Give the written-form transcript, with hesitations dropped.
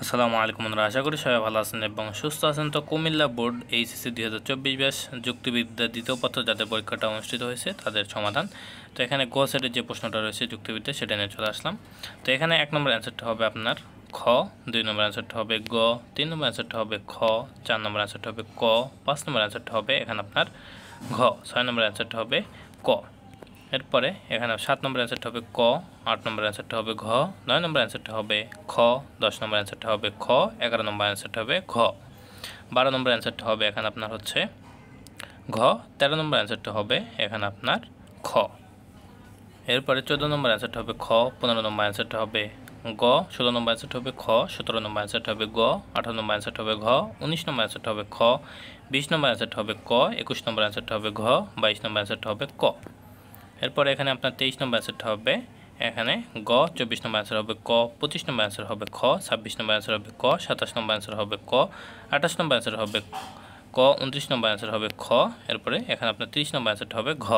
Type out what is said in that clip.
আসসালামু আলাইকুম বন্ধুরা, আশা করি সবাই ভালো আছেন এবং সুস্থ আছেন। তো কুমিল্লা বোর্ড এইচএসসি 2024 যুক্তিবিদ্যা দ্বিতীয় পত্র যাদের পরীক্ষাটা অনুষ্ঠিত হয়েছে তাদের সমাধান। তো এখানে গ সেটের যে প্রশ্নটা রয়েছে যুক্তিবিদ্যা সেটা নিয়ে চলে আসলাম। তো এখানে 1 নম্বর অ্যান্সারটা হবে আপনার খ, 2 নম্বর অ্যান্সারটা হবে গ, 3 নম্বর অ্যান্সারটা হবে খ, 4 নম্বর অ্যান্সারটা হবে ক, 5 নম্বর অ্যান্সারটা হবে এখানে আপনার ঘ, 6 নম্বর অ্যান্সারটা হবে ক। এরপরে এখানে 7 নম্বর অ্যান্সারটা হবে ক, 8 নম্বর অ্যান্সারটা হবে ঘ, 9 নম্বর অ্যান্সারটা হবে খ, 10 নম্বর অ্যান্সারটা হবে খ, 11 নম্বর অ্যান্সারটা হবে ঘ, 12 নম্বর অ্যান্সারটা হবে এখানে আপনার হচ্ছে ঘ, 13 নম্বর অ্যান্সারটা হবে এখানে আপনার খ। এরপরে 14 নম্বর অ্যান্সারটা হবে খ, 15 নম্বর অ্যান্সারটা হবে গ, 16 নম্বর অ্যান্সারটা হবে খ, 17 নম্বর অ্যান্সারটা হবে গ, 18 নম্বর অ্যান্সারটা হবে ঘ, 19 নম্বর অ্যান্সারটা হবে খ, 20 নম্বর অ্যান্সারটা হবে ক, 21 নম্বর অ্যান্সারটা হবে ঘ, 22 নম্বর অ্যান্সারটা হবে ক। এরপরে এখানে আপনার 23 নম্বর অ্যান্সারটা হবে এখানে গ, 24 নম্বর অ্যান্সার হবে ক, 25 নম্বর অ্যান্সার হবে খ, 26 নম্বর অ্যান্সার হবে ক, 27 নম্বর অ্যান্সার হবে ক, 28 নম্বর অ্যান্সার হবে ক, 29 নম্বর অ্যান্সার হবে খ। এরপরে এখানে আপনার 30 নম্বর অ্যান্সারটা হবে ঘ।